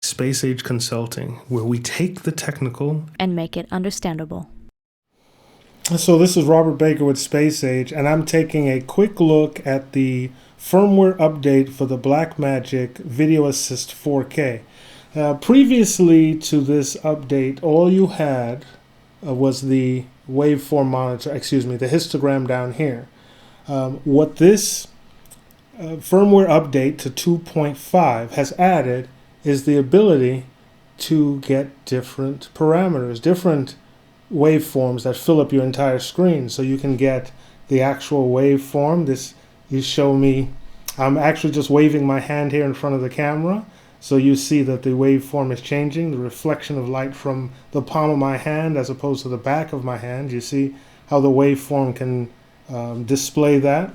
Space Age Consulting, where we take the technical and make it understandable. So this is Robert Baker with Space Age, and I'm taking a quick look at the firmware update for the BlackMagic Video Assist 4K. Previously to this update, all you had was the waveform monitor, the histogram down here. What this firmware update to 2.5 has added is the ability to get different parameters, different waveforms that fill up your entire screen. So you can get the actual waveform. This, you show me, I'm actually just waving my hand here in front of the camera. So you see that the waveform is changing, the reflection of light from the palm of my hand as opposed to the back of my hand. You see how the waveform can display that.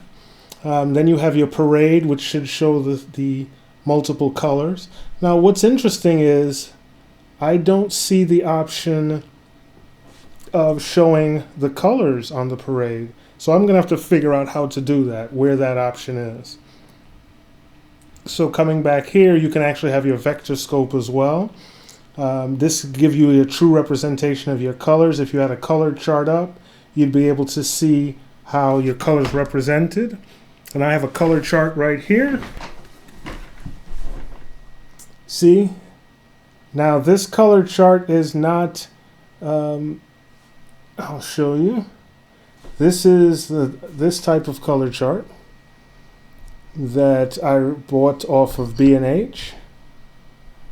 Then you have your parade, which should show the multiple colors. Now what's interesting is I don't see the option of showing the colors on the parade. So I'm going to have to figure out how to do that, where that option is. So coming back here, you can actually have your vector scope as well. This gives you a true representation of your colors. If you had a color chart up, you'd be able to see how your colors represented. And I have a color chart right here. See? Now this color chart is not, I'll show you. This is this type of color chart that I bought off of B&H.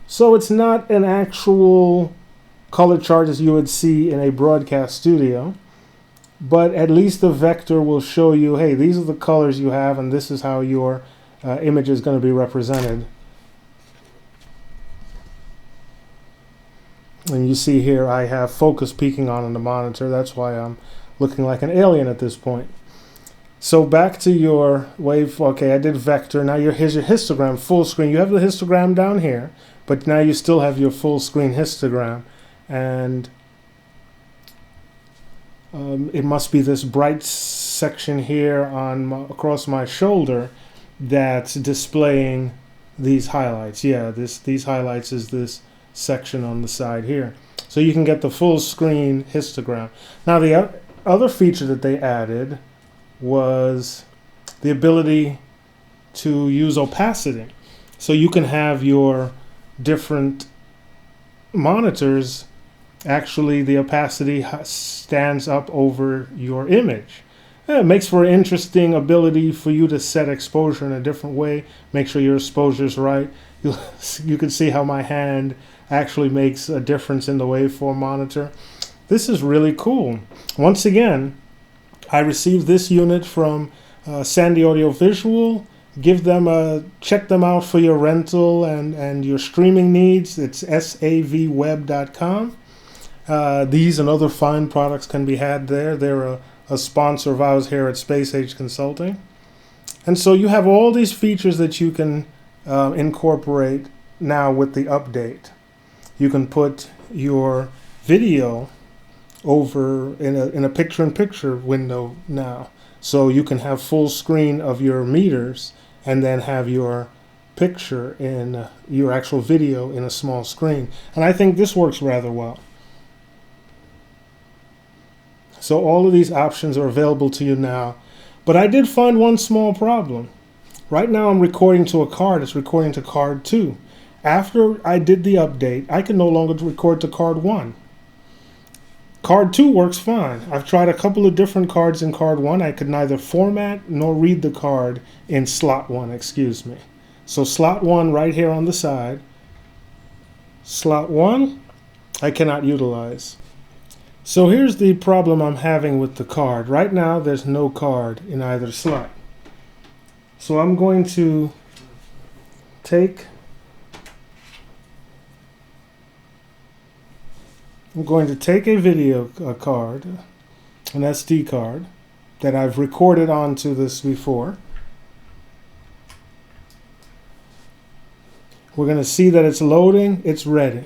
So it's not an actual color chart as you would see in a broadcast studio, but at least the vector will show you, hey, these are the colors you have and this is how your image is going to be represented. And you see here I have focus peaking on the monitor. That's why I'm looking like an alien at this point. So back to your wave. Okay, I did vector. Now here's your histogram full screen. You have the histogram down here, but now you still have your full screen histogram. And it must be this bright section here across my shoulder that's displaying these highlights. Yeah, these highlights is this section on the side here. So you can get the full screen histogram. Now the other feature that they added was the ability to use opacity. So you can have your different monitors, actually the opacity stands up over your image. And it makes for an interesting ability for you to set exposure in a different way, make sure your exposure is right. You can see how my hand actually makes a difference in the waveform monitor. This is really cool. Once again, I received this unit from Sandy Audio Visual. Check them out for your rental and your streaming needs. It's savweb.com. These and other fine products can be had there. They're a sponsor of ours here at Space Age Consulting. And so you have all these features that you can incorporate now with the update. You can put your video over in a picture-in-picture window now. So you can have full screen of your meters and then have your picture in your actual video in a small screen. And I think this works rather well. So all of these options are available to you now. But I did find one small problem. Right now I'm recording to a card. It's recording to card 2. After I did the update, I can no longer record to card 1. Card 2 works fine. I've tried a couple of different cards in card 1. I could neither format nor read the card in slot 1, So slot 1 right here on the side. Slot 1, I cannot utilize. So here's the problem I'm having with the card. Right now there's no card in either slot. So I'm going to take a video card, an SD card, that I've recorded onto this before. We're going to see that it's loading. It's ready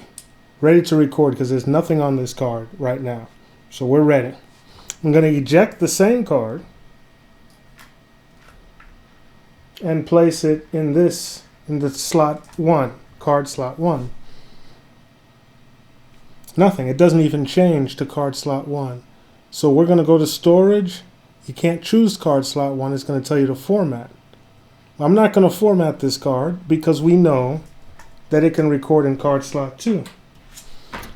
to record because there's nothing on this card right now. So we're ready. I'm going to eject the same card and place it in the slot 1, card slot 1. Nothing. It doesn't even change to card slot 1. So we're going to go to storage. You can't choose card slot 1. It's going to tell you to format. I'm not going to format this card because we know that it can record in card slot 2.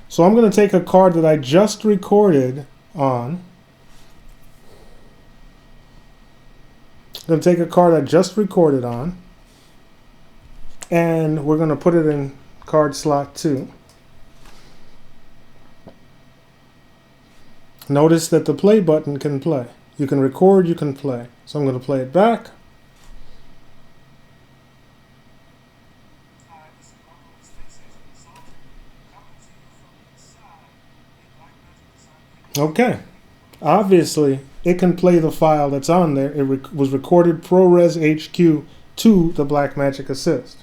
So I'm going to take a card that I just recorded on. I'm going to take a card I just recorded on, and we're going to put it in card slot 2. Notice that the play button can play. You can record, you can play. So I'm going to play it back. Okay. Obviously, it can play the file that's on there. It was recorded ProRes HQ to the BlackMagic Assist.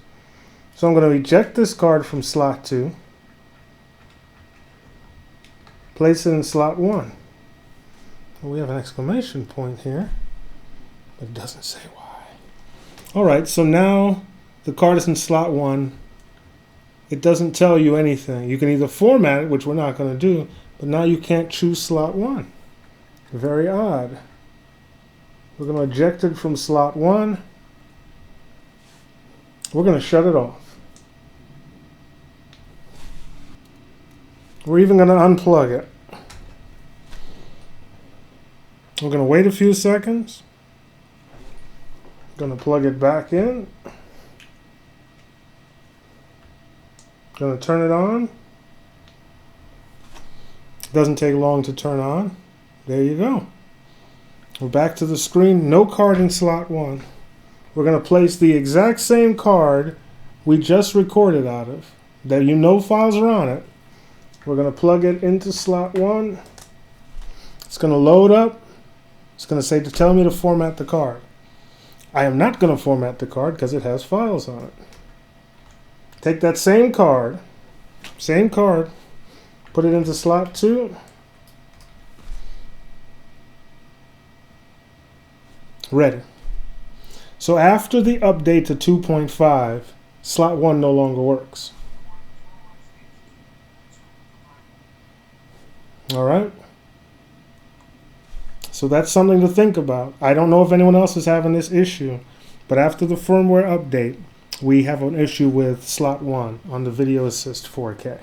So I'm going to eject this card from slot 2. Place it in slot 1. We have an exclamation point here, but it doesn't say why. Alright, so now the card is in slot 1. It doesn't tell you anything. You can either format it, which we're not going to do, but now you can't choose slot 1. Very odd. We're going to eject it from slot 1. We're going to shut it off. We're even going to unplug it. We're going to wait a few seconds. Going to plug it back in. Going to turn it on. Doesn't take long to turn on. There you go. We're back to the screen. No card in slot 1. We're going to place the exact same card we just recorded out of, that you know files are on it. We're going to plug it into slot 1. It's going to load up. It's going to say to tell me to format the card. I am not going to format the card because it has files on it. Take that same card, put it into slot 2. Ready. So after the update to 2.5, slot 1 no longer works. All right. So that's something to think about. I don't know if anyone else is having this issue, but after the firmware update, we have an issue with slot 1 on the Video Assist 4K.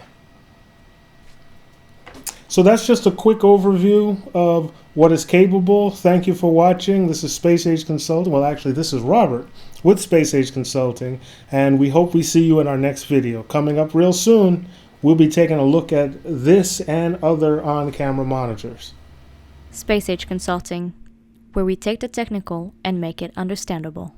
So that's just a quick overview of what is capable. Thank you for watching. This is Space Age Consulting. Well, actually, this is Robert with Space Age Consulting, and we hope we see you in our next video. Coming up real soon, we'll be taking a look at this and other on-camera monitors. Space Age Consulting, where we take the technical and make it understandable.